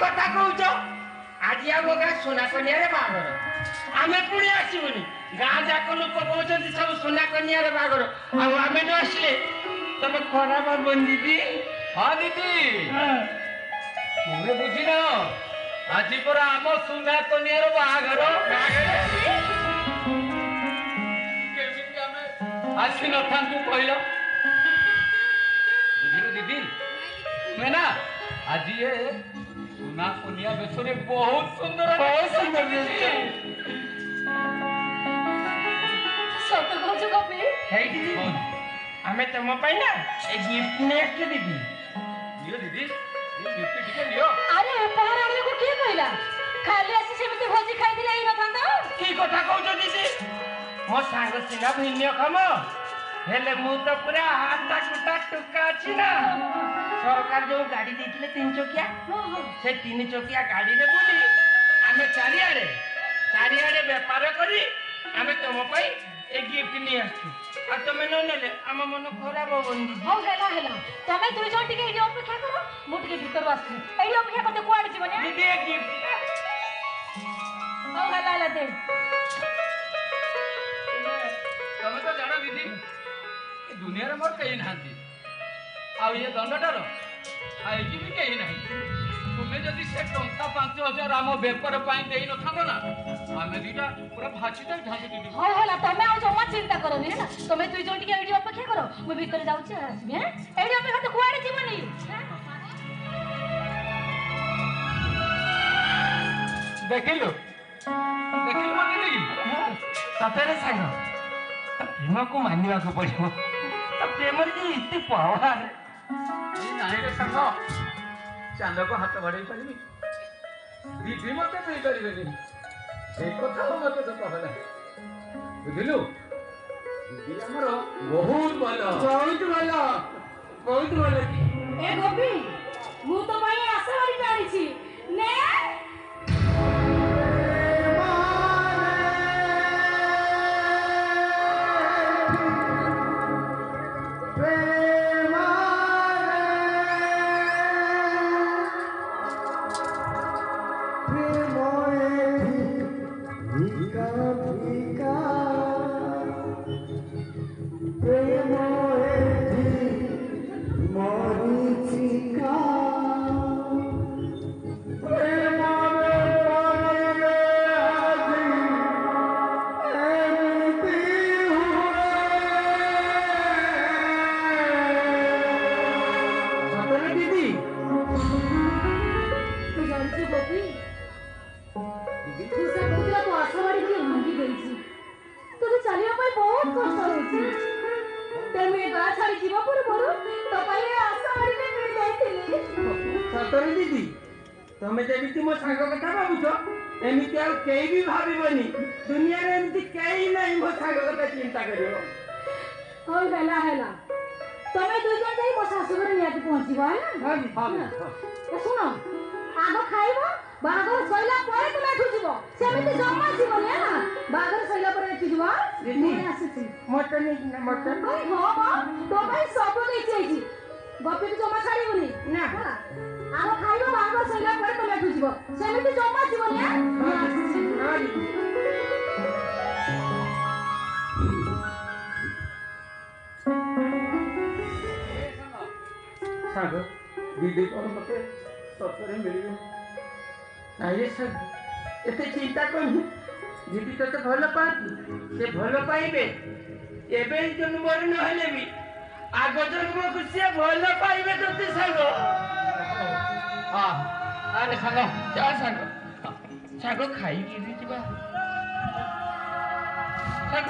କଥା କହୁଛ ଆଜି ଆମ ଗାଁ ସୁନା କନ୍ୟାରେ ବାହାଘର ଆମେ ପୁଣି ଆସିବୁନି ଗାଁ ଯାକ ଲୋକ କହୁଛନ୍ତି ସବୁ ସୁନା କନ୍ୟାରେ ବାହାଘର ଆଉ ଆମେ ନ ଆସିଲେ ତମେ ଖରାପ ହବନି ଦିଦି। ହଁ ଦିଦି ତୁମେ ବୁଝିନ ଆଜି ପରା ଆମ ସୁନା କନ୍ୟାର ବାହାଘର। କେମିତି ଆମେ ଆସି ନଥାନ୍ତୁ କହିଲ ବୁଝିଲ ଦିଦି ତୁମେ ନା ଆଜି ଏ ସୁନା କନ୍ୟା ବେଶରେ ବହୁତ ସୁନ୍ଦର ସତ କହୁଛୁ କପି? ହେଇଟି ଦିଦି ଆମେ ତମ ପାଇଁ ନା ଏ ଗିଫ୍ଟ ନେଇ ଆସିଛୁ ଦିଦି। ନିଅ ଦିଦି ଗିଫ୍ଟ ଟିକେ ନିଅ। ଆରେ ଉପହାର ଆଣିବାକୁ କିଏ କହିଲା? ଖାଲି ଆସି ସେମିତି ଭୋଜି ଖାଇଥିଲେ ହେଇନଥାନ୍ତା? କି କଥା କହୁଛ ଦିଦି? ମୋ ସାଙ୍ଗ ସିନା ଭିନ୍ନକ୍ଷମ ହେଲେ ମୁଁ ତ ପୁରା ହାତ କୁଟା ଟୁକା ଅଛି ନା। ସରକାର ଯୋଉ ଗାଡି ଦେଇଥିଲେ 3 ଚକିଆ ସେ 3 ଚକିଆ ଗାଡିରେ ବୁଲି ଆମେ ଚାରିଆଡେ ବେପାର କରି ଆମେ ତମ ପାଇଁ ଏ ଗିଫ୍ଟ ନେଇ ଆସିଛୁ ଆଉ ତମେ ନ ନେଲେ ଆମ ମନ ଖରାପ ହବନି। ହଉ ହେଲା ତମେ 2 ଜଣ ଟିକେ ଏଇଠି ଅପେକ୍ଷା କର ମୁଁ ଟିକେ ଭିତରୁ ଆସିଛି। ଏଇଠି ଅପେକ୍ଷା କରତେ କୁଆଡେ ଯିବନି? ଦିଦି ଏ ଗିଫ୍ଟ ହଉ ହେଲା ଦେ। ତମେ ତ ଜାଣ ଦିଦି ଏ ଦୁନିଆରେ ମୋର କେହି ନାହାନ୍ତି ଆଉ ଇଏ ଦଣ୍ଡଟାର ଆଇକି ବି କେହି ନାହିଁ। ତୁମେ ଯଦି ସେ ଟଙ୍କା 5,000 ଆମ ବେପାର ପାଇଁ ଦେଇନଥାନ୍ତ ନା ଆମେ ଦିଟା ପୁରା ଭାସି ଯାଇଥାନ୍ତୁ ଦିଦି। ହଉ ହେଲା ତମେ ଆଉ ଜମା ଚିନ୍ତା କରନି ହେଲା। ତମେ 2 ଜଣ ଟିକେ ଏଇଠି ଅପେକ୍ଷା କର ମୁଁ ଭିତରେ ଯାଉଛି ଆସିବି। ଏଇଠି ଅପେକ୍ଷା ତ କୁଆଡେ ଯିବନି। ଦେଖିଲୁ ମୋ ଦିଦି ସତରେ ସାଙ୍ଗ ପ୍ରେମକୁ ମାନିବାକୁ ପଡିବ। ତ ପ୍ରେମରେ ଯେ ଏତେ ପାୱାର ନାହିଁ ରେ ସାଙ୍ଗ ଚାନ୍ଦକୁ ହାତ ବଢେଇ ପାରିବି ଦିଦି ମତେ ଦେଇପାରିବେନି ସେ କଥା ମତେ ତ କହଲା ବୁଝିଲୁ। ଦିଦି ଆମର ବହୁତ ଭଲ। ଏ ଗୋପୀ ମୁଁ ତ ପାଇଁ ଆଶା କରି ଜାଣିଛି ନେ ସତରେ ଦିଦି ତମେ ଯେମିତି ମୋ ସାଙ୍ଗ କଥା ଭାବୁଛ ଏମିତି ଆଉ କେହି ବି ଭାବିବନି। ଦୁନିଆରେ ଏମିତି କେହି ନାହିଁ ମୋ ସାଙ୍ଗ କଥା ଚିନ୍ତା କରିବ। ହଉ ହେଲା ତମେ 2 ଜଣ ଯାଇ ମୋ ଶାଶୁଘରେ ନିହାତି ପହଞ୍ଚିବ ହେଲା। ଶୁଣ ଆଗ ଖାଇବ ବାହାଘର ସରିଲା ପରେ ତୁମେ ଏଠୁ ଯିବ। ସେମିତି ଜମା ଯିବନି ହେଲା। ବାହାଘର ସରିଲା ପରେ ଏଠି ଯିବ। ମୁଁ ଆସିଛି ମଟନ ହଁ ତୋ ପାଇଁ ସବୁ କିଛି ହେଇଛି। ଗପିକୁ ଜମା ଛାଡ଼ିବୁନି ନା। ଆଗ ଖାଇବ ବାହାଘର ସରିଲା ପରେ ତୁମେ ଏଠୁ ଯିବ। ସେମିତି ଜମା ଯିବନି। ସାଙ୍ଗ ଦିଦି କଣ ମତେ ସତରେ ମିଳିବ? ନାଇଁ ସାଙ୍ଗ ଏତେ ଚିନ୍ତା କରନି। ଦିଦି ତତେ ଭଲ ପାଆନ୍ତି ସେ ଭଲ ପାଇବେ। ଏବେ ଜନ୍ମରେ ନହେଲେ ବି ଆଗ ଜନ୍ମକୁ ସିଏ ଭଲ ପାଇବେ ତତେ ସାଙ୍ଗ। ଆରେ ସାଙ୍ଗ ଯା ସାଙ୍ଗ ଖାଇକି ଯିବା ସାଙ୍ଗ।